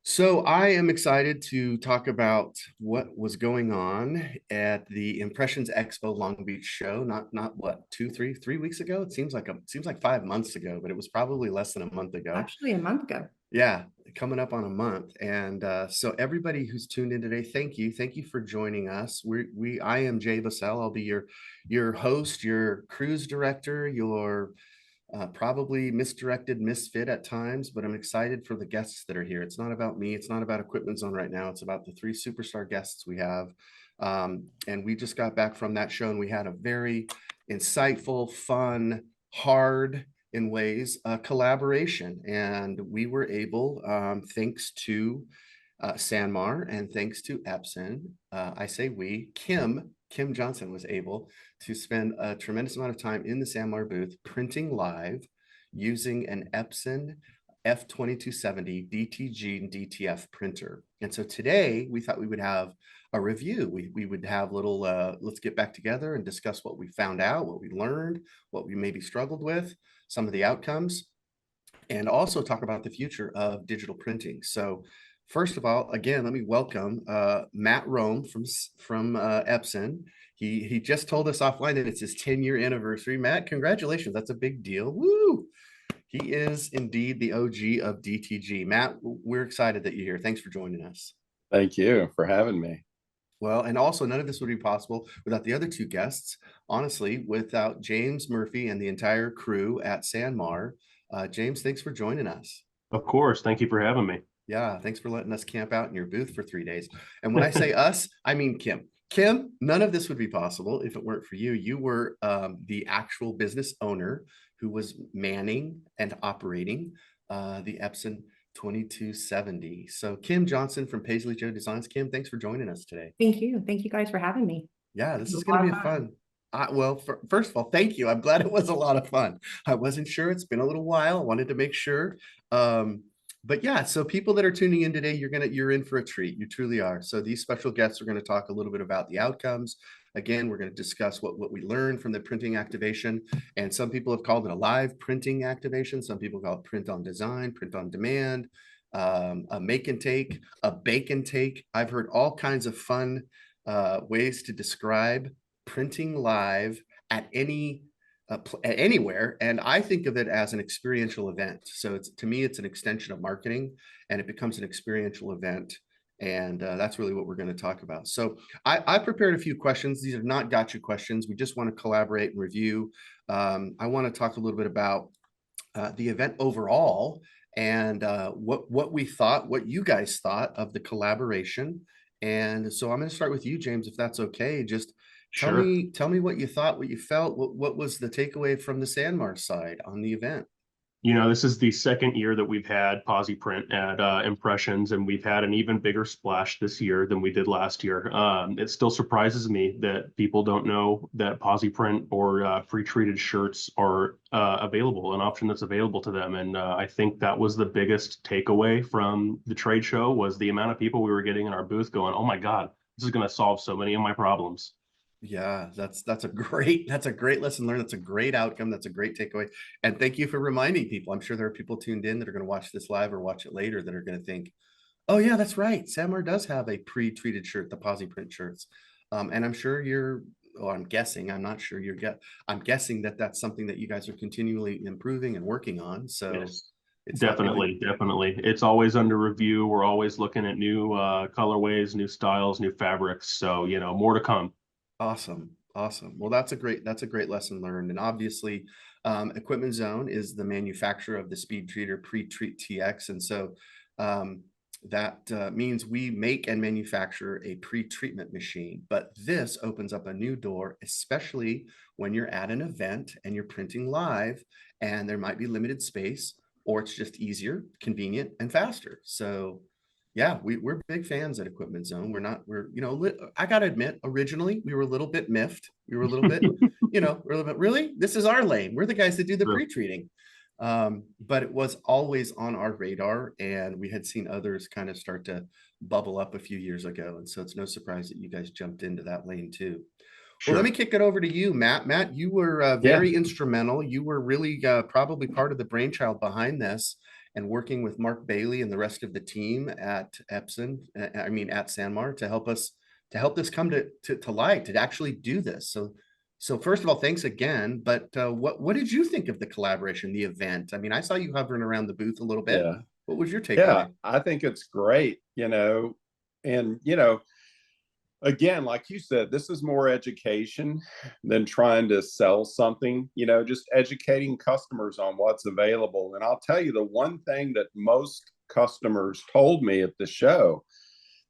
So I am excited to talk about what was going on at the Impressions Expo Long Beach show. Not what, three weeks ago. It seems like 5 months ago, but it was probably less than a month ago. Actually, a month ago. Yeah, coming up on a month. And so everybody who's tuned in today, thank you for joining us. I am Jay Bassell. I'll be your host, your cruise director, your probably misdirected misfit at times, but I'm excited for the guests that are here. It's not about me. It's not about Equipment Zone right now. It's about the three superstar guests we have. And we just got back from that show and we had a very insightful, fun, hard in ways, collaboration. And we were able, thanks to SanMar and thanks to Epson, I say we, Kim Johnson was able to spend a tremendous amount of time in the SanMar booth printing live using an Epson F2270 DTG and DTF printer. And so today we thought we would have a review. We would have little, let's get back together and discuss what we found out, what we learned, what we maybe struggled with, some of the outcomes, and also talk about the future of digital printing. So first of all, again, let me welcome Matt Rome from Epson. He just told us offline that it's his 10-year anniversary. Matt, congratulations. That's a big deal. Woo! He is indeed the OG of DTG. Matt, we're excited that you're here. Thanks for joining us. Thank you for having me. Well, and also none of this would be possible without the other two guests. Honestly, without James Murphy and the entire crew at SanMar. James, thanks for joining us. Of course. Thank you for having me. Yeah, thanks for letting us camp out in your booth for 3 days. And when I say us, I mean Kim. Kim, none of this would be possible if it weren't for you. You were the actual business owner who was manning and operating the Epson 2270. So Kim Johnson from Paisley Jo Designs. Kim, thanks for joining us today. Thank you. Thank you guys for having me. Yeah, this is going to be fun. Well, first of all, thank you. I'm glad it was a lot of fun. I wasn't sure. It's been a little while. I wanted to make sure. But yeah, so people that are tuning in today, you're in for a treat. You truly are. So these special guests are going to talk a little bit about the outcomes. Again, we're going to discuss what we learned from the printing activation. And some people have called it a live printing activation. Some people call it print on design, print on demand, a make and take, a bake and take. I've heard all kinds of fun ways to describe printing live at anywhere, and I think of it as an experiential event. So to me it's an extension of marketing, and it becomes an experiential event, and that's really what we're going to talk about. So I prepared a few questions. These are not gotcha questions. We just want to collaborate and review. I want to talk a little bit about the event overall, and what we thought, what you guys thought of the collaboration. And so I'm going to start with you, James, if that's okay. Just Sure. tell me what you thought, what you felt, what was the takeaway from the SanMar side on the event? This is the second year that we've had Posi Print at Impressions, and we've had an even bigger splash this year than we did last year. It still surprises me that people don't know that Posi Print or pre-treated shirts are available, an option that's available to them. And I think that was the biggest takeaway from the trade show, was the amount of people we were getting in our booth going, "Oh my God, this is going to solve so many of my problems." Yeah, that's a great lesson learned. That's a great outcome. That's a great takeaway. And thank you for reminding people. I'm sure there are people tuned in that are going to watch this live or watch it later that are going to think, oh yeah, that's right. SanMar does have a pre-treated shirt, the Posi Print shirts. And I'm sure I'm guessing, I'm not sure I'm guessing that that's something that you guys are continually improving and working on. So Yes. it's Definitely, definitely. It's always under review. We're always looking at new colorways, new styles, new fabrics. So, more to come. Awesome. Awesome. Well, that's a great lesson learned. And obviously, Equipment Zone is the manufacturer of the Speed Treater Pre-Treat TX. And so that means we make and manufacture a pre-treatment machine. But this opens up a new door, especially when you're at an event and you're printing live and there might be limited space, or it's just easier, convenient, and faster. So yeah, we're big fans at Equipment Zone. I gotta admit, originally we were a little bit miffed. We were a little bit, we're a little bit, really? This is our lane. We're the guys that do the pre-treating. But it was always on our radar, and we had seen others kind of start to bubble up a few years ago. And so it's no surprise that you guys jumped into that lane too. Well, let me kick it over to you, Matt. Matt, you were very instrumental. You were really probably part of the brainchild behind this. and working with Mark Bailey and the rest of the team at Epson, at SanMar, to help this come to light, to actually do this. So first of all, thanks again. But what did you think of the collaboration, the event? I mean, I saw you hovering around the booth a little bit. Yeah. What was your Yeah, takeaway? I think it's great, and again, like you said, this is more education than trying to sell something, just educating customers on what's available. And I'll tell you, the one thing that most customers told me at the show,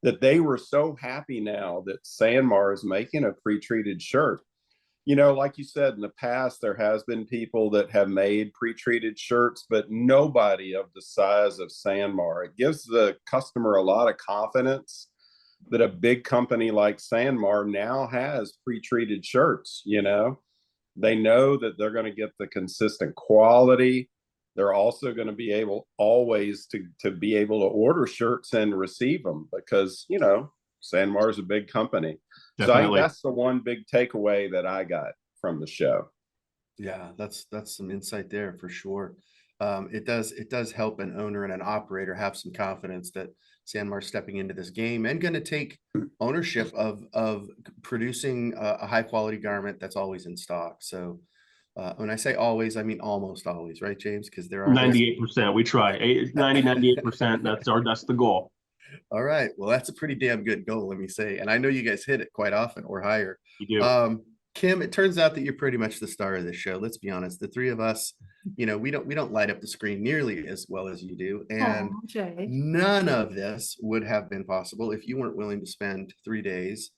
that they were so happy now that SanMar is making a pre-treated shirt. Like you said, in the past, there has been people that have made pre-treated shirts, but nobody of the size of SanMar. It gives the customer a lot of confidence that a big company like SanMar now has pre-treated shirts. They know that they're going to get the consistent quality. They're also going to be able always to be able to order shirts and receive them, because SanMar is a big company. So I think Definitely. that's the one big takeaway that I got from the show. Yeah, that's some insight there for sure. It does help an owner and an operator have some confidence that SanMar's stepping into this game and going to take ownership of producing a high quality garment that's always in stock. So when I say always, I mean almost always, right, James? Because there are those. 98%. We try. 98%. That's the goal. All right. Well, that's a pretty damn good goal, let me say. And I know you guys hit it quite often or higher. You do. Kim, it turns out that you're pretty much the star of this show. Let's be honest. The three of us, we don't light up the screen nearly as well as you do. And Aw, Jay. none of this would have been possible if you weren't willing to spend 3 days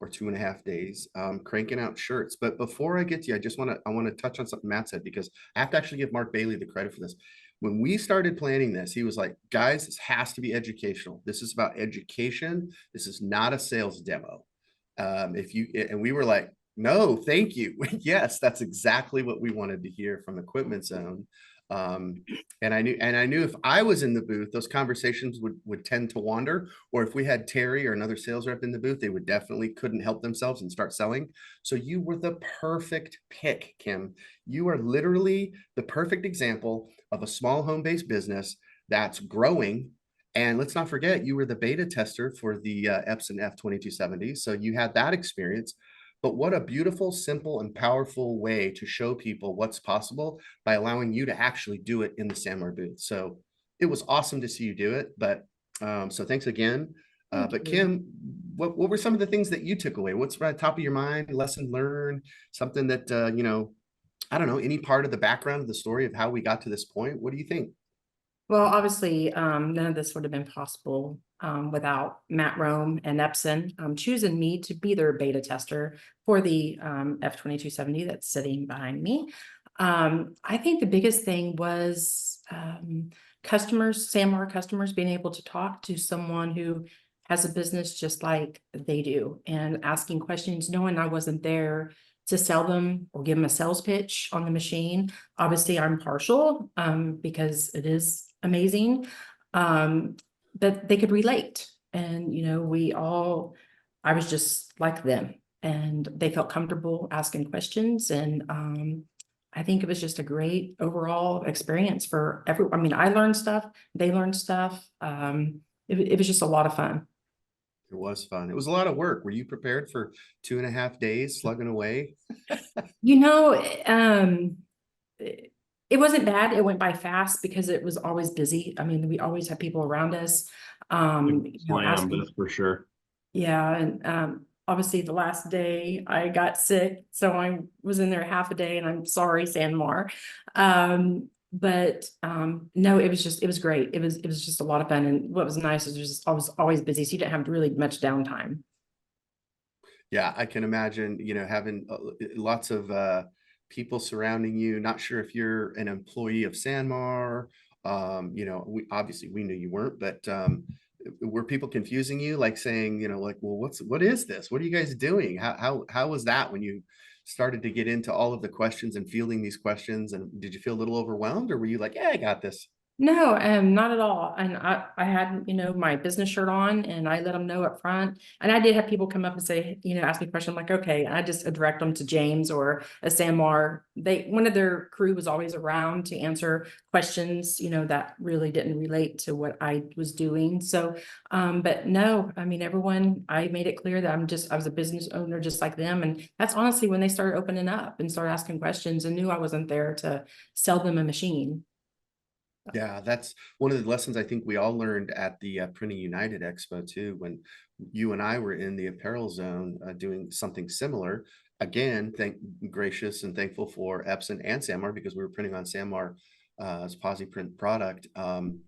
or 2.5 days cranking out shirts. But before I get to you, I want to touch on something Matt said, because I have to actually give Mark Bailey the credit for this. When we started planning this, he was like, guys, this has to be educational. This is about education. This is not a sales demo. And we were like, no, thank you. Yes, that's exactly what we wanted to hear from Equipment Zone. And I knew if I was in the booth, those conversations would tend to wander, or if we had Terry or another sales rep in the booth, they would definitely couldn't help themselves and start selling. So you were the perfect pick, Kim. You are literally the perfect example of a small home-based business that's growing. And let's not forget, you were the beta tester for the Epson F2270. So you had that experience. But what a beautiful, simple, and powerful way to show people what's possible by allowing you to actually do it in the SanMar booth. So it was awesome to see you do it. But so thanks again. Thank But you. Kim, what were some of the things that you took away? What's right at the top of your mind, lesson learned, something that, I don't know, any part of the background of the story of how we got to this point? What do you think? Well, obviously, none of this would have been possible without Matt Rome and Epson choosing me to be their beta tester for the F2270 that's sitting behind me. I think the biggest thing was customers, SanMar customers, being able to talk to someone who has a business just like they do and asking questions, knowing I wasn't there to sell them or give them a sales pitch on the machine. Obviously, I'm partial because it is amazing, but they could relate. And, I was just like them, and they felt comfortable asking questions. And I think it was just a great overall experience for everyone. I mean, I learned stuff, they learned stuff. It was just a lot of fun. It was fun. It was a lot of work. Were you prepared for 2.5 days slugging away? You know, it wasn't bad. It went by fast because it was always busy. I mean, we always have people around us. Slammed, Asking, that's for sure. yeah, and obviously the last day I got sick, so I was in there half a day, and I'm sorry, SanMar. But no, it was great. It was just a lot of fun, and what was nice is I was always busy, so you didn't have really much downtime. Yeah, I can imagine, having lots of people surrounding you. Not sure if you're an employee of SanMar. We knew you weren't, but were people confusing you, like saying, like, well, what is this? What are you guys doing? How was that when you started to get into all of the questions and fielding these questions? And did you feel a little overwhelmed, or were you like, yeah, I got this? No, not at all. And I had, my business shirt on and I let them know up front. And I did have people come up and say, ask me a question. I'm like, okay. And I just direct them to James or a SanMar. One of their crew was always around to answer questions, that really didn't relate to what I was doing. So, but no, I mean, I made it clear that I was a business owner just like them. And that's honestly when they started opening up and started asking questions and knew I wasn't there to sell them a machine. Yeah, that's one of the lessons I think we all learned at the Printing United Expo too, when you and I were in the apparel zone doing something similar. Again, gracious and thankful for Epson and SanMar because we were printing on SanMar as posi print product. And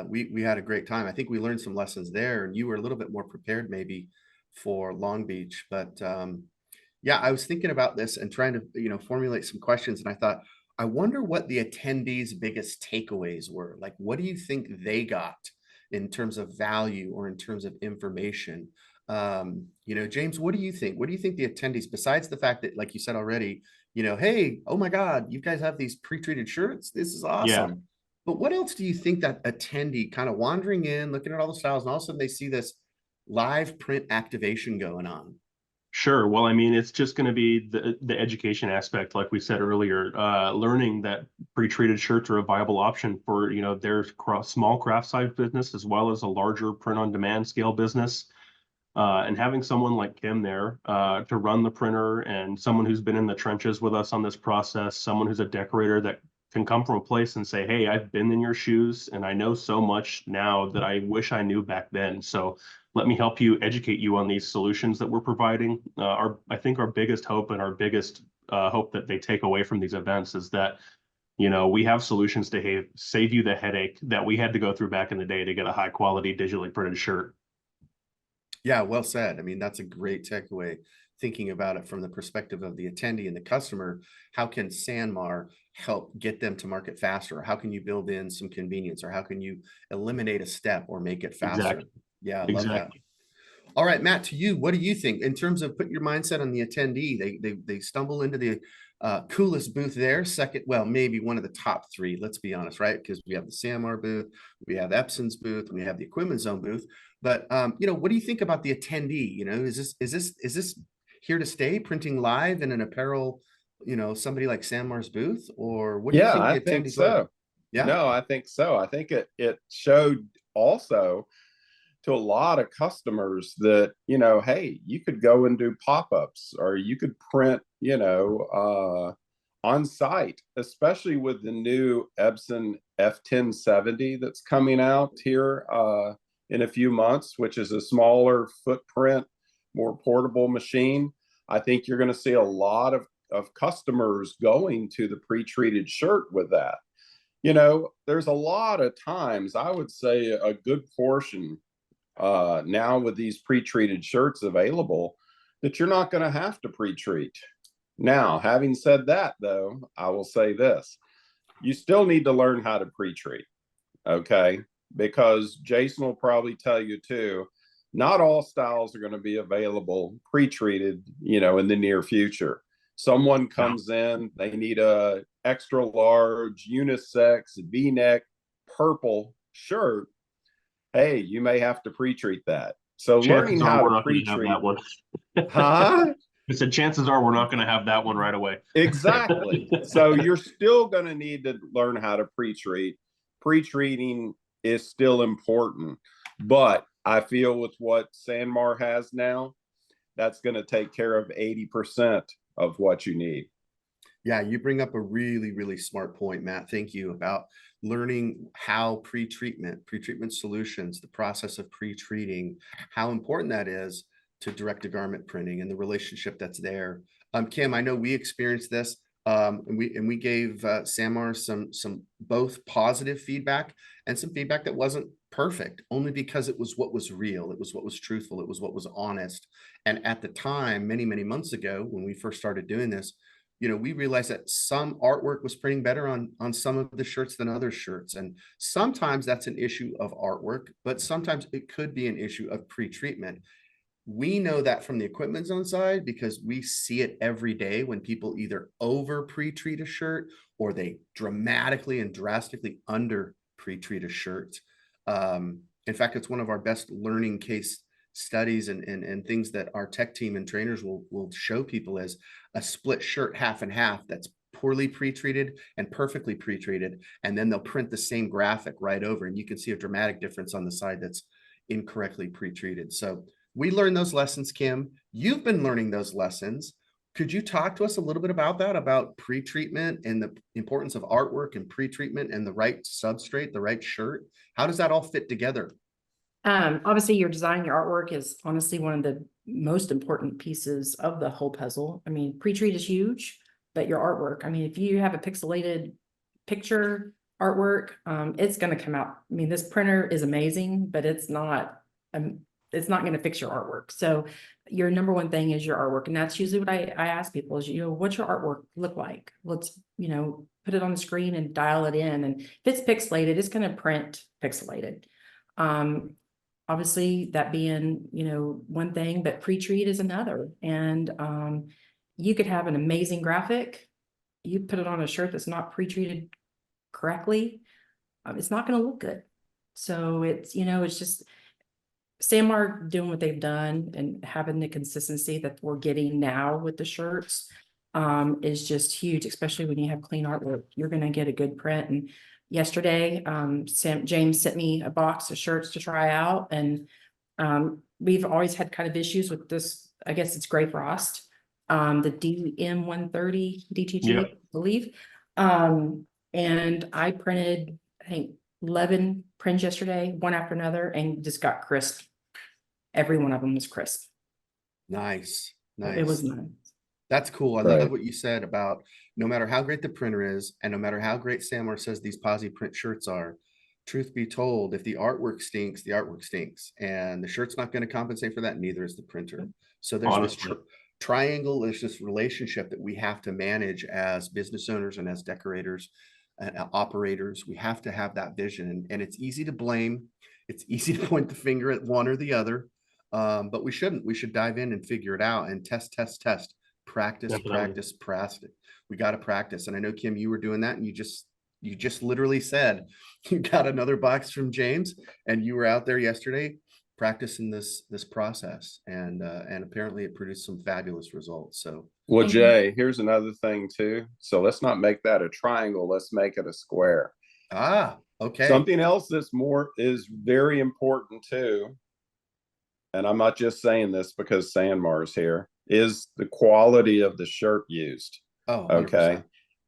we had a great time. I think we learned some lessons there, and you were a little bit more prepared maybe for Long Beach. But yeah, I was thinking about this and trying to formulate some questions, and I thought, I wonder what the attendees' biggest takeaways were. Like, what do you think they got in terms of value or in terms of information? James, what do you think? What do you think the attendees, besides the fact that, like you said already, hey, oh my God, you guys have these pre-treated shirts. This is Yeah. awesome. But what else do you think that attendee kind of wandering in, looking at all the styles, and all of a sudden they see this live print activation going on? Sure. Well, I mean, it's just going to be the education aspect, like we said earlier, learning that pre-treated shirts are a viable option for, their small craft size business as well as a larger print-on-demand scale business. And having someone like Kim there to run the printer and someone who's been in the trenches with us on this process, someone who's a decorator that can come from a place and say, hey, I've been in your shoes and I know so much now that I wish I knew back then. So let me help you educate you on these solutions that we're providing. I think our biggest hope and our biggest hope that they take away from these events is that we have solutions to save you the headache that we had to go through back in the day to get a high quality digitally printed shirt. Yeah, well said. I mean, that's a great takeaway. Thinking about it from the perspective of the attendee and the customer, how can SanMar help get them to market faster? How can you build in some convenience, or how can you eliminate a step or make it faster? Exactly. Yeah, I love that. Exactly. All right, Matt, to you, what do you think in terms of put your mindset on the attendee? They stumble into the coolest booth there, second, well, maybe one of the top three, let's be honest, right? Because we have the SanMar booth, we have Epson's booth, and we have the Equipment Zone booth. But what do you think about the attendee? Is this here to stay, printing live in an apparel, somebody like SanMar's booth, or what do you Yeah, think I the think attendees were? so. Yeah. No, I think so. I think it showed also to a lot of customers that, hey, you could go and do pop-ups or you could print, on site, especially with the new Epson F1070 that's coming out here in a few months, which is a smaller footprint, more portable machine. I think you're going to see a lot of customers going to the pre-treated shirt with that. There's a lot of times, I would say a good portion now with these pre-treated shirts available, that you're not going to have to pre-treat. Now, having said that, though, I will say this. You still need to learn how to pre-treat, okay? Because Jason will probably tell you too, not all styles are going to be available pre-treated, in the near future. Someone comes in, they need a extra large unisex V-neck purple shirt. Hey, you may have to pre-treat that. So learning Chances are how we're to not going to have pre-treat, that one. huh? I said chances are we're not going to have that one right away. Exactly. So you're still going to need to learn how to pre-treat. Pre-treating is still important, but I feel with what SanMar has now, that's going to take care of 80% of what you need. Yeah, you bring up a really, really smart point, Matt. Thank you, about learning how pre-treatment solutions, the process of pre-treating, how important that is to direct-to-garment printing and the relationship that's there. Kim, I know we experienced this, and we gave SanMar some both positive feedback and some feedback that wasn't perfect, only because it was what was real, it was what was truthful, it was what was honest. And at the time, many, many months ago, when we first started doing this, we realized that some artwork was printing better on some of the shirts than other shirts. And sometimes that's an issue of artwork, but sometimes it could be an issue of pre-treatment. We know that from the equipment zone side because we see it every day when people either over pre-treat a shirt or they dramatically and drastically under pre-treat a shirt. In fact, it's one of our best learning case studies and things that our tech team and trainers will show people as a split shirt half and half that's poorly pre-treated and perfectly pre-treated, and then they'll print the same graphic right over and you can see a dramatic difference on the side that's incorrectly pre-treated. So we learned those lessons, Kim. You've been learning those lessons. Could you talk to us a little bit about that, about pre-treatment and the importance of artwork and pre-treatment and the right substrate, the right shirt? How does that all fit together? Obviously your design, your artwork is honestly one of the most important pieces of the whole puzzle. I mean, pre-treat is huge, but your artwork, I mean, if you have a pixelated picture artwork, it's going to come out. I mean, this printer is amazing, but it's not going to fix your artwork. So your number one thing is your artwork. And that's usually what I ask people is, what's your artwork look like? Let's, put it on the screen and dial it in. And if it's pixelated, it's going to print pixelated. Obviously that being, one thing, but pre-treat is another. And you could have an amazing graphic. You put it on a shirt that's not pre-treated correctly, it's not going to look good. So it's, it's just SanMar doing what they've done and having the consistency that we're getting now with the shirts is just huge, especially when you have clean artwork. You're going to get a good print. And yesterday, James sent me a box of shirts to try out, and we've always had kind of issues with this. I guess it's Gray Frost, the DM130 DTG, Yep. I believe. And I printed, I think, 11 prints yesterday, one after another, and just got crisp. Every one of them was crisp. Nice. It was nice. That's cool. I Right. love what you said about no matter how great the printer is, and no matter how great SanMar says these posi print shirts are, truth be told, if the artwork stinks, the artwork stinks. And the shirt's not going to compensate for that, neither is the printer. So there's Honestly. this triangle, there's this relationship that we have to manage as business owners and as decorators and operators. We have to have that vision. And it's easy to blame. It's easy to point the finger at one or the other. But we shouldn't. We should dive in and figure it out and test. Practice, Definitely. practice. We got to practice. And I know, Kim, you were doing that, and you just literally said you got another box from James, and you were out there yesterday practicing this process, and apparently it produced some fabulous results. So, Well, Jay, here's another thing too. So let's not make that a triangle. Let's make it a square. okay. Something else is very important too. And I'm not just saying this because SanMar's here, is the quality of the shirt used. Oh, 100%. Okay.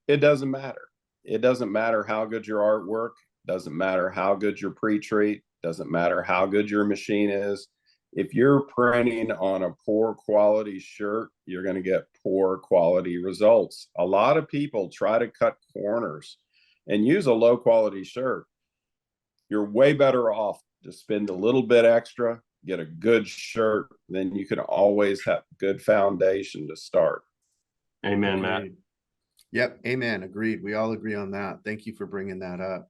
It doesn't matter. It doesn't matter how good your artwork, doesn't matter how good your pre-treat, doesn't matter how good your machine is. If you're printing on a poor quality shirt, you're going to get poor quality results. A lot of people try to cut corners and use a low quality shirt. You're way better off to spend a little bit extra, get a good shirt, then you can always have good foundation to start. Amen, Matt. Yep. Amen. Agreed. We all agree on that. Thank you for bringing that up.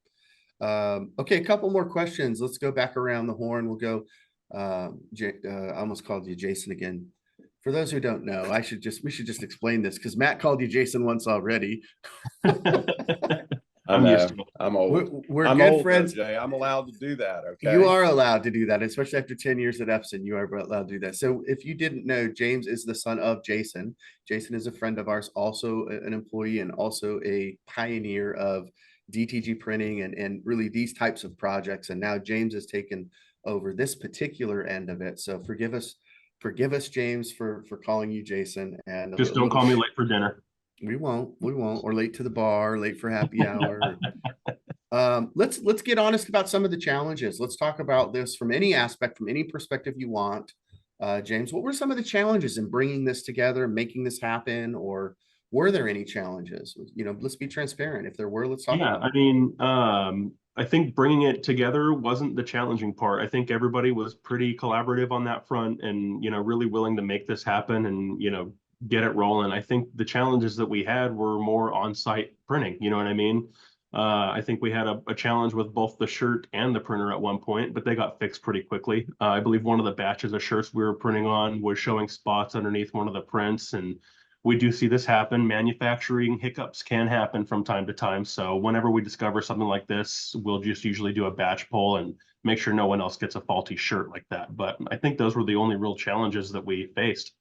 Okay. A couple more questions. Let's go back around the horn. We'll go, I almost called you Jason again. For those who don't know, we should just explain this because Matt called you Jason once already. I'm used to it. I'm old. We're I'm good old, friends. though, Jay. I'm allowed to do that. Okay. You are allowed to do that, especially after 10 years at Epson. You are allowed to do that. So if you didn't know, James is the son of Jason. Jason is a friend of ours, also an employee and also a pioneer of DTG printing and really these types of projects. And now James has taken over this particular end of it. So forgive us, James, for calling you Jason. And Just don't call me late for dinner. We won't, or late to the bar, late for happy hour. Let's get honest about some of the challenges. Let's talk about this from any aspect, from any perspective you want. James, what were some of the challenges in bringing this together, making this happen, or were there any challenges? Let's be transparent. If there were, let's talk about it. I mean, I think bringing it together wasn't the challenging part. I think everybody was pretty collaborative on that front and, really willing to make this happen and, get it rolling. I think the challenges that we had were more on-site printing, you know what I mean? I think we had a challenge with both the shirt and the printer at one point, but they got fixed pretty quickly. I believe one of the batches of shirts we were printing on was showing spots underneath one of the prints, and we do see this happen. Manufacturing hiccups can happen from time to time. So whenever we discover something like this, we'll just usually do a batch pull and make sure no one else gets a faulty shirt like that. But I think those were the only real challenges that we faced.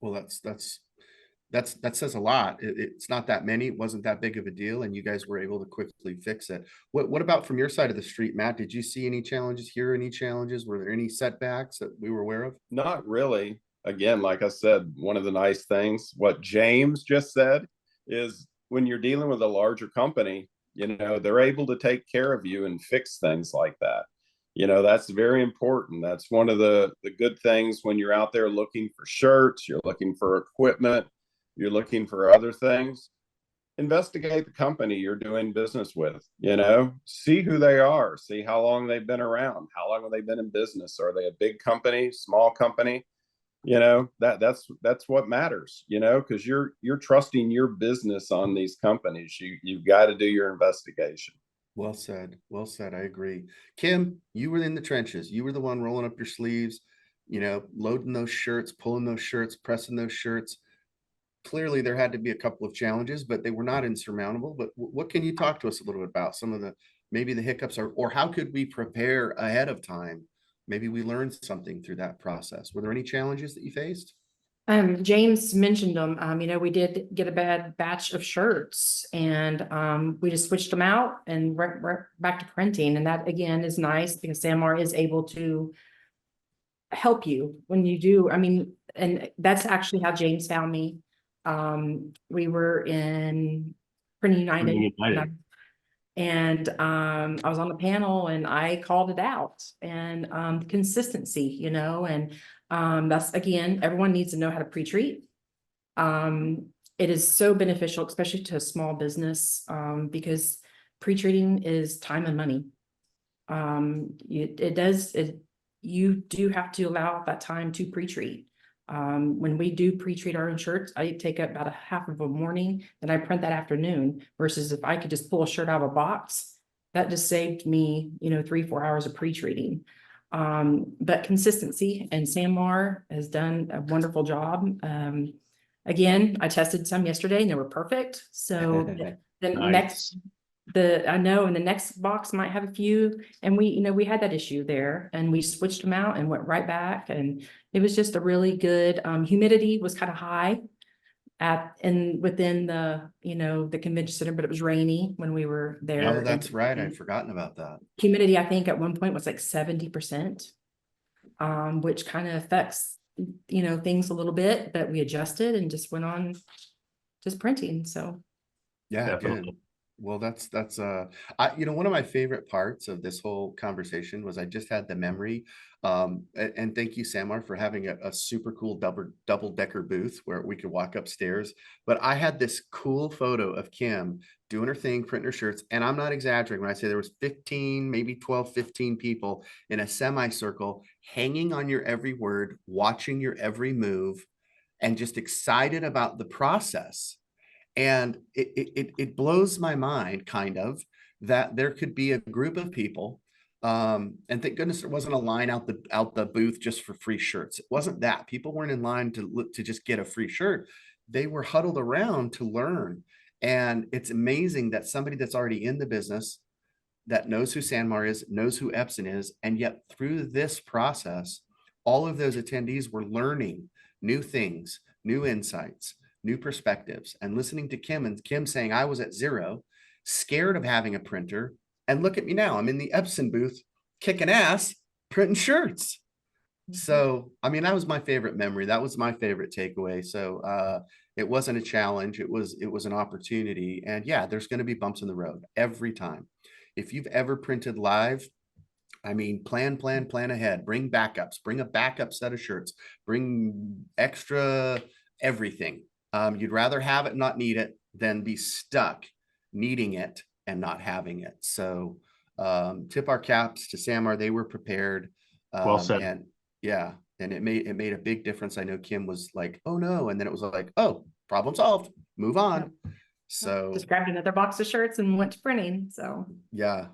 Well, that says a lot. It's not that many. It wasn't that big of a deal, and you guys were able to quickly fix it. What about from your side of the street, Matt? Did you see any challenges? Hear any challenges? Were there any setbacks that we were aware of? Not really. Again, like I said, one of the nice things, what James just said, is when you're dealing with a larger company, they're able to take care of you and fix things like that. That's very important. That's one of the good things when you're out there looking for shirts, you're looking for equipment, you're looking for other things. Investigate the company you're doing business with, see who they are, see how long they've been around, how long have they been in business. Are they a big company, small company? That's what matters, because you're trusting your business on these companies. You've got to do your investigation. Well said. Well said. I agree. Kim, you were in the trenches. You were the one rolling up your sleeves, loading those shirts, pulling those shirts, pressing those shirts. Clearly there had to be a couple of challenges, but they were not insurmountable. But what can you talk to us a little bit about some of maybe the hiccups, or how could we prepare ahead of time? Maybe we learned something through that process. Were there any challenges that you faced? James mentioned them. We did get a bad batch of shirts, and we just switched them out and went back to printing. And that again is nice because SanMar is able to help you when you do. And that's actually how James found me. We were in Printing United. And I was on the panel and I called it out, and consistency, and that's, again, everyone needs to know how to pre-treat. It is so beneficial, especially to a small business, because pre-treating is time and money. You do have to allow that time to pre-treat. When we do pre-treat our own shirts, I take up about a half of a morning, and I print that afternoon, versus if I could just pull a shirt out of a box, that just saved me, 3-4 hours of pre-treating. But consistency, and SanMar has done a wonderful job. Again, I tested some yesterday and they were perfect. So the Nice. I know, and the next box might have a few, and we had that issue there, and we switched them out and went right back, and it was just a really good, humidity was kind of high within the, the convention center, but it was rainy when we were there. Oh, that's right. I'd forgotten about that. Humidity, I think at one point was like 70%, which kind of affects, things a little bit, but we adjusted and just went on just printing. So Yeah, Definitely. good. Well, that's one of my favorite parts of this whole conversation was I just had the memory. And thank you, SanMar, for having a super cool double-decker booth where we could walk upstairs. But I had this cool photo of Kim doing her thing, printing her shirts. And I'm not exaggerating when I say there was 15, maybe 12, 15 people in a semicircle hanging on your every word, watching your every move, and just excited about the process. And it blows my mind, kind of, that there could be a group of people, and thank goodness there wasn't a line out the booth just for free shirts. It wasn't that. People weren't in line to just get a free shirt. They were huddled around to learn. And it's amazing that somebody that's already in the business, that knows who SanMar is, knows who Epson is, and yet through this process, all of those attendees were learning new things, new insights, new perspectives, and listening to Kim, and Kim saying, I was at zero, scared of having a printer, and look at me now. I'm in the Epson booth, kicking ass, printing shirts. So, that was my favorite memory. That was my favorite takeaway. So, it wasn't a challenge. It was an opportunity. And yeah, there's going to be bumps in the road every time. If you've ever printed live, plan ahead, bring backups, bring a backup set of shirts, bring extra everything. You'd rather have it, not need it, than be stuck needing it and not having it. So tip our caps to SanMar. They were prepared. Well said. And yeah, and it made a big difference. I know Kim was like, oh no. And then it was like, oh, problem solved, move on. So Just grabbed another box of shirts and went to printing, so. yeah,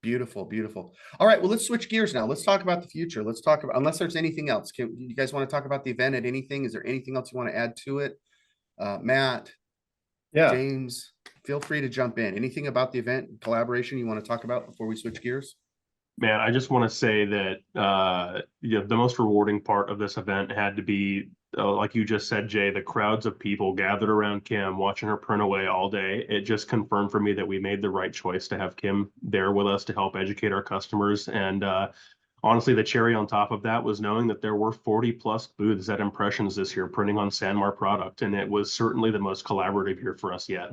beautiful, beautiful. All right, well, let's switch gears now. Let's talk about the future. Let's talk about, unless there's anything else. Can you guys want to talk about the event at anything? Is there anything else you want to add to it? Matt, Yeah. James, feel free to jump in. Anything about the event collaboration you want to talk about before we switch gears? Man, I just want to say that the most rewarding part of this event had to be, like you just said, Jay, the crowds of people gathered around Kim, watching her print away all day. It just confirmed for me that we made the right choice to have Kim there with us to help educate our customers. And honestly, the cherry on top of that was knowing that there were 40 plus booths at Impressions this year printing on SanMar product, and it was certainly the most collaborative year for us yet.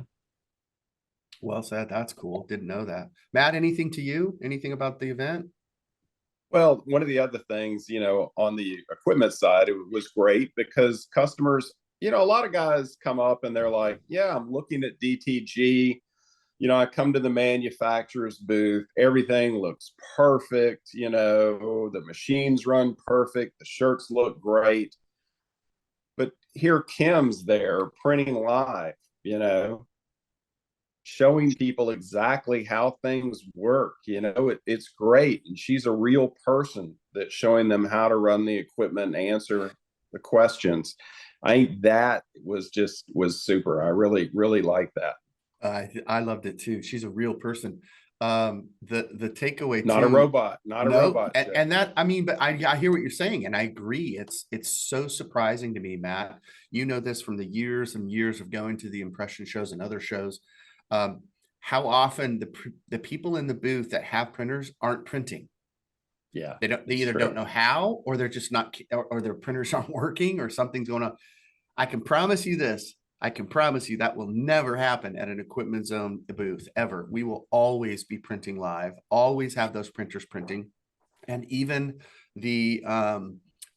Well said. That's cool. Didn't know that. Matt, anything to you? Anything about the event? Well, one of the other things, on the equipment side, it was great because customers, a lot of guys come up and they're like, yeah, I'm looking at DTG. I come to the manufacturer's booth, everything looks perfect. The machines run perfect, the shirts look great. But here Kim's there printing live, showing people exactly how things work. It's great. And she's a real person that's showing them how to run the equipment and answer the questions. I think that was super. I really, really like that. I loved it too. She's a real person. The takeaway Not too, a robot, not a robot. and that, I mean, but I hear what you're saying, and I agree. It's so surprising to me, Matt. You know this from the years and years of going to the impression shows and other shows. How often the people in the booth that have printers aren't printing. Yeah, they either don't know how, or they're just not, or their printers aren't working, or something's going on. I can promise you this. I can promise you that will never happen at an Equipment Zone booth ever. We will always be printing live, always have those printers printing. And even the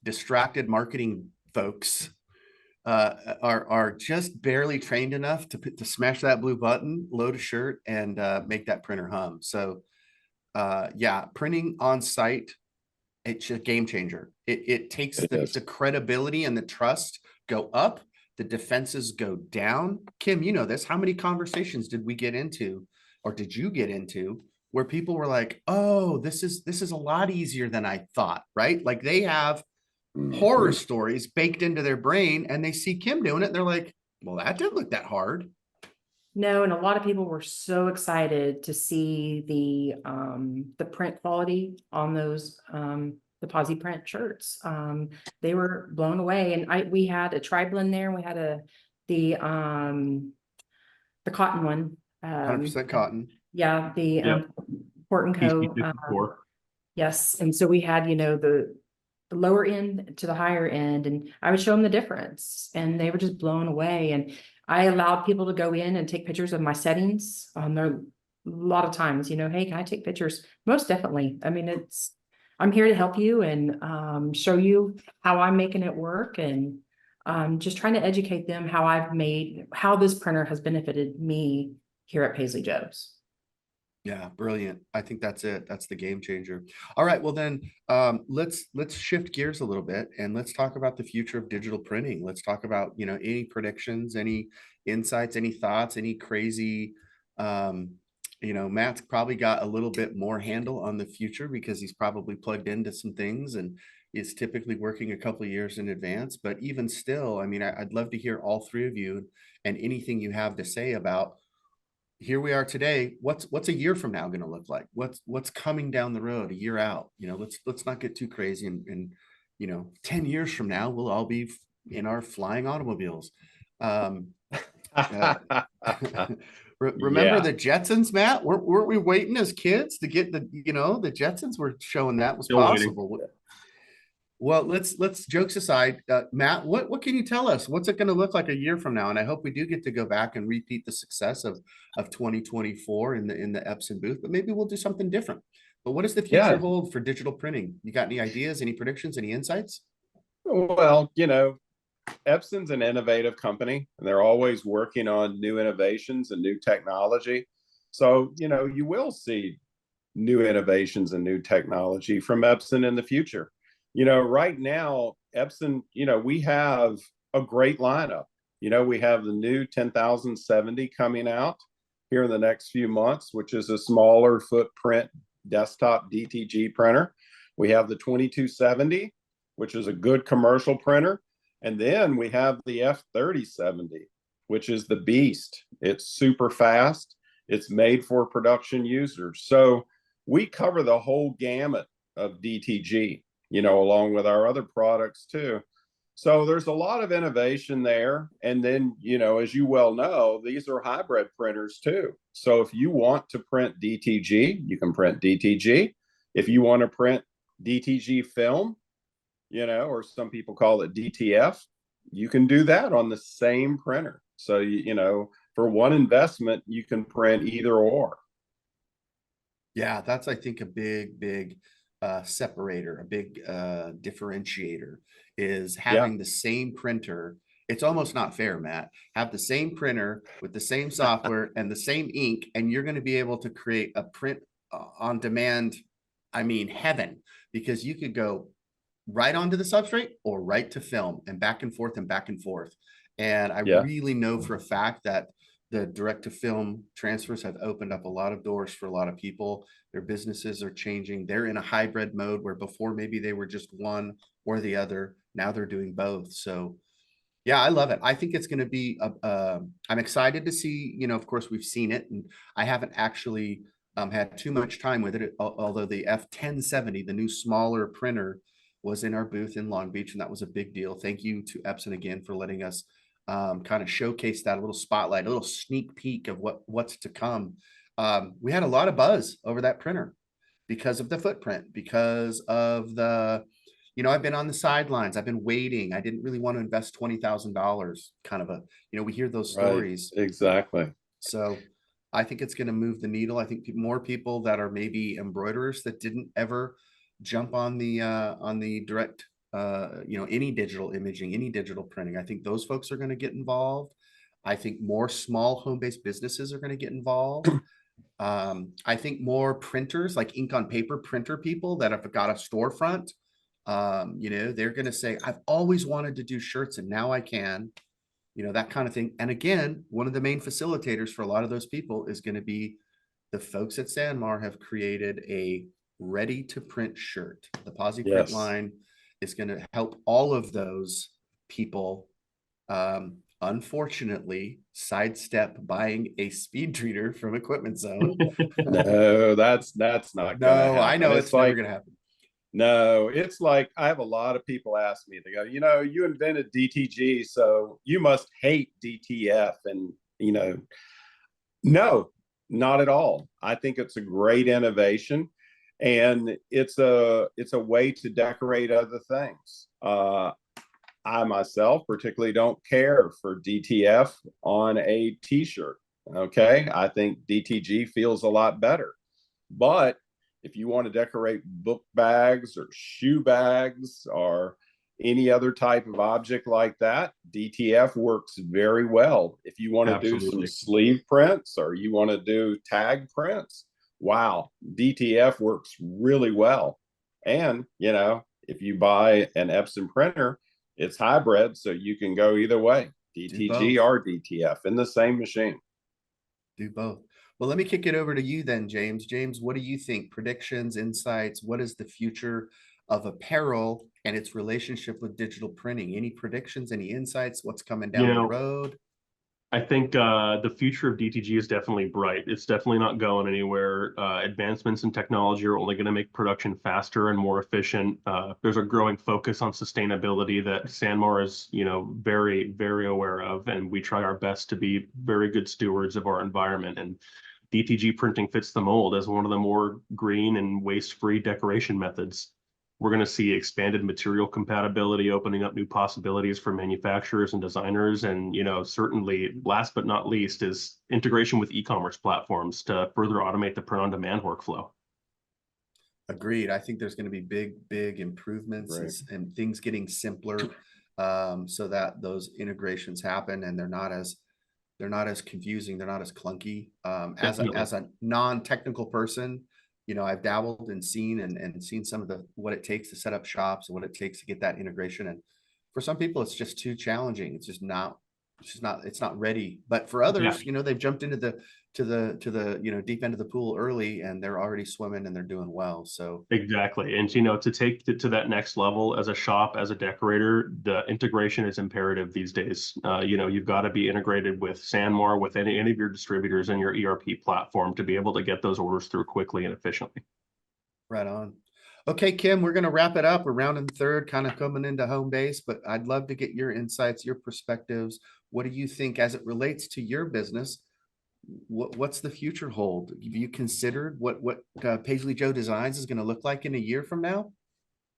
distracted marketing folks are just barely trained enough to smash that blue button, load a shirt, and make that printer hum. So yeah, printing on site, it's a game changer. It takes the credibility and the trust go up, the defenses go down. Kim, you know this. How many conversations did we get into, or did you get into, where people were like, oh, this is a lot easier than I thought, right? Like they have horror stories baked into their brain, and they see Kim doing it, and they're like, well, that didn't look that hard. No, and a lot of people were so excited to see the print quality on those the posi print shirts. They were blown away, and we had a tri-blend there, and we had the cotton one. 100% cotton. Yeah, the Port and Co. Yes, and so we had, the lower end to the higher end, and I would show them the difference, and they were just blown away. And I allowed people to go in and take pictures of my settings. There a lot of times, hey, can I take pictures? Most definitely. I mean, I'm here to help you and show you how I'm making it work, and just trying to educate them how this printer has benefited me here at Paisley Jo's. Yeah, brilliant. I think that's it. That's the game changer. All right, well then, let's shift gears a little bit and let's talk about the future of digital printing. Let's talk about, any predictions, any insights, any thoughts, any crazy, Matt's probably got a little bit more handle on the future because he's probably plugged into some things and is typically working a couple of years in advance. But even still, I mean, I'd love to hear all three of you and anything you have to say about here we are today. What's a year from now going to look like? What's coming down the road a year out? Let's not get too crazy. And 10 years from now, we'll all be in our flying automobiles. Remember the Jetsons, Matt? Weren't we waiting as kids to get the Jetsons were showing that was possible. Well, let's jokes aside, Matt, what can you tell us? What's it going to look like a year from now? And I hope we do get to go back and repeat the success of 2024 in the Epson booth, but maybe we'll do something different. But what does the future hold for digital printing? You got any ideas, any predictions, any insights? Well, Epson's an innovative company, and they're always working on new innovations and new technology. So, you will see new innovations and new technology from Epson in the future. Right now, Epson, we have a great lineup. We have the new 10,070 coming out here in the next few months, which is a smaller footprint desktop DTG printer. We have the 2270, which is a good commercial printer. And then we have the F3070, which is the beast. It's super fast. It's made for production users. So we cover the whole gamut of DTG, along with our other products too. So there's a lot of innovation there. And then, as you well know, these are hybrid printers too. So if you want to print DTG, you can print DTG. If you want to print DTG film, or some people call it DTF, you can do that on the same printer. So, for one investment, you can print either or. Yeah, that's, I think, a big separator, a big differentiator is having the same printer. It's almost not fair, Matt. Have the same printer with the same software and the same ink, and you're going to be able to create a print on demand. I mean, heaven, because you could go right onto the substrate or right to film and back and forth and back and forth. And I really know for a fact that the direct to film transfers have opened up a lot of doors for a lot of people. Their businesses are changing. They're in a hybrid mode where before maybe they were just one or the other. Now they're doing both. So yeah, I love it. I think it's going to be, I'm excited to see, of course we've seen it, and I haven't actually had too much time with it. Although the F1070, the new smaller printer, was in our booth in Long Beach, and that was a big deal. Thank you to Epson again for letting us kind of showcase that, a little spotlight, a little sneak peek of what's to come. We had a lot of buzz over that printer because of the footprint, because of the, I've been on the sidelines. I've been waiting. I didn't really want to invest $20,000, kind of a, we hear those stories. Right, exactly. So I think it's going to move the needle. I think more people that are maybe embroiderers that didn't ever jump on the direct, any digital imaging, any digital printing. I think those folks are going to get involved. I think more small home-based businesses are going to get involved. I think more printers, like ink on paper printer people that have got a storefront, they're going to say, I've always wanted to do shirts and now I can, that kind of thing. And again, one of the main facilitators for a lot of those people is going to be the folks at SanMar have created a ready to print shirt. The Posi print line is going to help all of those people, unfortunately, sidestep buying a speed treater from Equipment Zone. No, that's not gonna happen. I know it's never gonna happen. No, it's like I have a lot of people ask me, they go, you invented DTG, so you must hate DTF. And no, not at all. I think it's a great innovation, and it's a way to decorate other things. I myself particularly don't care for DTF on a t-shirt. Okay, I think DTG feels a lot better. But if you want to decorate book bags or shoe bags or any other type of object like that, DTF works very well. If you want to do some sleeve prints or you want to do tag prints, wow, DTF works really well. And, if you buy an Epson printer, it's hybrid, so you can go either way, DTG or DTF in the same machine. Do both. Well, let me kick it over to you then, James. James, what do you think? Predictions, insights, what is the future of apparel and its relationship with digital printing? Any predictions, any insights? What's coming down the road? I think the future of DTG is definitely bright. It's definitely not going anywhere. Advancements in technology are only going to make production faster and more efficient. There's a growing focus on sustainability that SanMar is, very, very aware of, and we try our best to be very good stewards of our environment. And DTG printing fits the mold as one of the more green and waste-free decoration methods. We're going to see expanded material compatibility, opening up new possibilities for manufacturers and designers. And, certainly last but not least is integration with e-commerce platforms to further automate the print-on-demand workflow. Agreed. I think there's going to be big improvements and things getting simpler, so that those integrations happen and they're not as confusing. They're not as clunky. As a non-technical person, I've dabbled and seen some of what it takes to set up shops and what it takes to get that integration. And for some people, it's just too challenging. It's just not it's not ready. But for others, you know, they've jumped into the you know, deep end of the pool early, and they're already swimming and they're doing well. So Exactly. And you know, to take it to that next level as a shop, as a decorator, the integration is imperative these days. You know, you've got to be integrated with SanMar, with any of your distributors and your ERP platform to be able to get those orders through quickly and efficiently. right on. Okay, Kim, we're going to wrap it up. We're rounding third, kind of coming into home base, but I'd love to get your insights, your perspectives. What do you think as it relates to your business? What's the future hold? Have you considered what Paisley Jo Designs is going to look like in a year from now?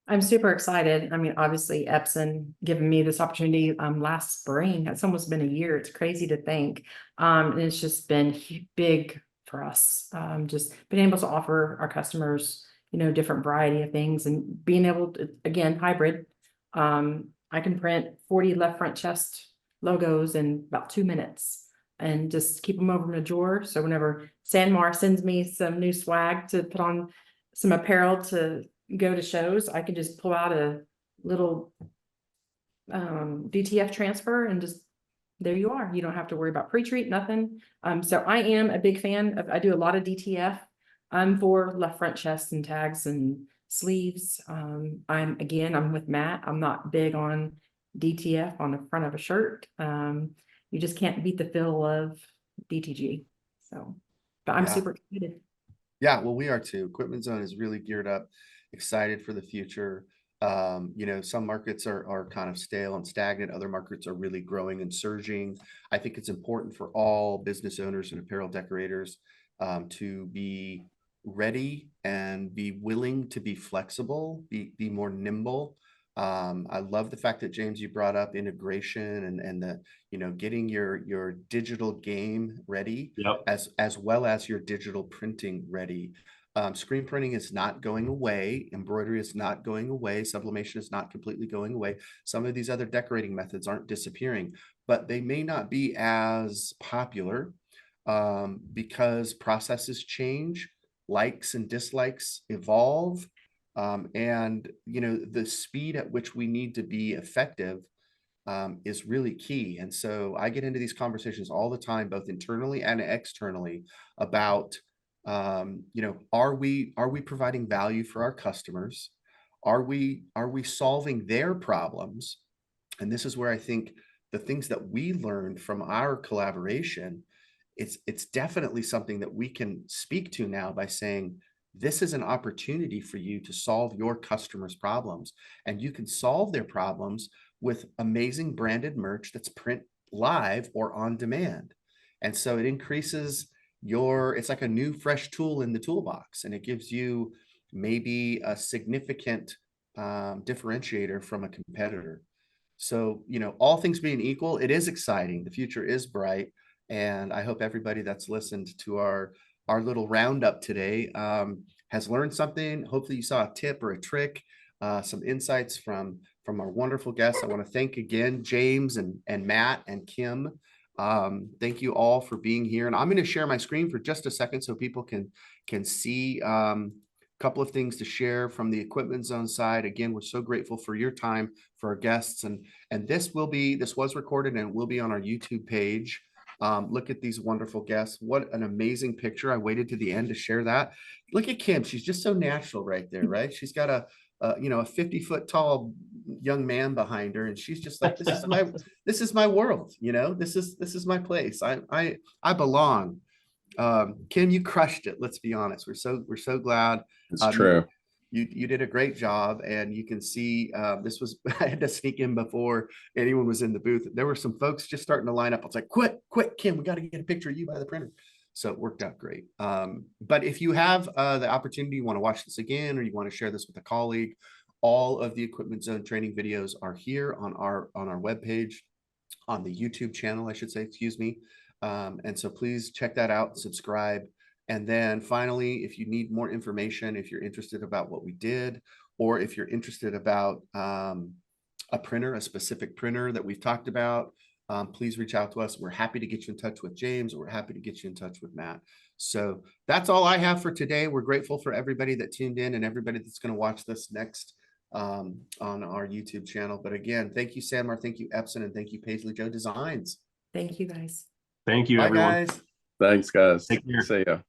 I'm super excited. I mean, obviously Epson giving me this opportunity last spring. It's almost been a year. It's crazy to think. And it's just been big for us. Just being able to offer our customers, you know, different variety of things and being able to, again, hybrid. I can print 40 left front chest logos in about 2 minutes and just keep them over in a drawer. So whenever SanMar sends me some new swag to put on some apparel to go to shows, I can just pull out a little DTF transfer and just there you are. You don't have to worry about pre-treat, nothing. So I am a big fan of, I do a lot of DTF for left front chests and tags and sleeves. I'm with Matt. I'm not big on DTF on the front of a shirt. You just can't beat the feel of DTG. So, but I'm Yeah. super excited. Yeah, well, we are too. Equipment Zone is really geared up, excited for the future. You know, some markets are kind of stale and stagnant. Other markets are really growing and surging. I think it's important for all business owners and apparel decorators to be ready and be willing to be flexible, be more nimble. I love the fact that James, you brought up integration and the, you know, getting your digital game ready Yep. as well as your digital printing ready. Screen printing is not going away. Embroidery is not going away. Sublimation is not completely going away. Some of these other decorating methods aren't disappearing, but they may not be as popular because processes change, likes and dislikes evolve. And, you know, the speed at which we need to be effective is really key. And so I get into these conversations all the time, both internally and externally, about you know, are we providing value for our customers? Are we solving their problems? And this is where I think the things that we learned from our collaboration, it's definitely something that we can speak to now by saying, this is an opportunity for you to solve your customers' problems, and you can solve their problems with amazing branded merch that's print live or on demand. And so it increases it's like a new fresh tool in the toolbox, and it gives you maybe a significant differentiator from a competitor. So, you know, all things being equal, it is exciting. The future is bright. And I hope everybody that's listened to our little roundup today has learned something. Hopefully you saw a tip or a trick, some insights from our wonderful guests. I want to thank again, James and Matt and Kim. Thank you all for being here. And I'm going to share my screen for just a second so people can see a couple of things to share from the Equipment Zone side. Again, we're so grateful for your time, for our guests, and this was recorded and will be on our YouTube page. Look at these wonderful guests. What an amazing picture. I waited to the end to share that. Look at Kim. She's just so natural right there, right? She's got a 50-foot tall young man behind her, and she's just like, this is my world, you know, this is my place. I belong. Kim, you crushed it. Let's be honest. We're so glad. It's true. You did a great job, and you can see this was I had to sneak in before anyone was in the booth. There were some folks just starting to line up. I was like, quick, Kim, we got to get a picture of you by the printer. So it worked out great. But if you have the opportunity, you want to watch this again, or you want to share this with a colleague, all of the Equipment Zone training videos are here on our webpage, on the YouTube channel, I should say, excuse me. And so please check that out, subscribe. And then finally, if you need more information, if you're interested about what we did, or if you're interested about a printer, a specific printer that we've talked about, please reach out to us. We're happy to get you in touch with James. We're happy to get you in touch with Matt. So that's all I have for today. We're grateful for everybody that tuned in and everybody that's going to watch this next on our YouTube channel. But again, thank you, SanMar, thank you, Epson, and thank you, Paisley Jo Designs. Thank you, guys. Thank you, Bye, everyone. guys. Thanks, guys. Take care. See ya.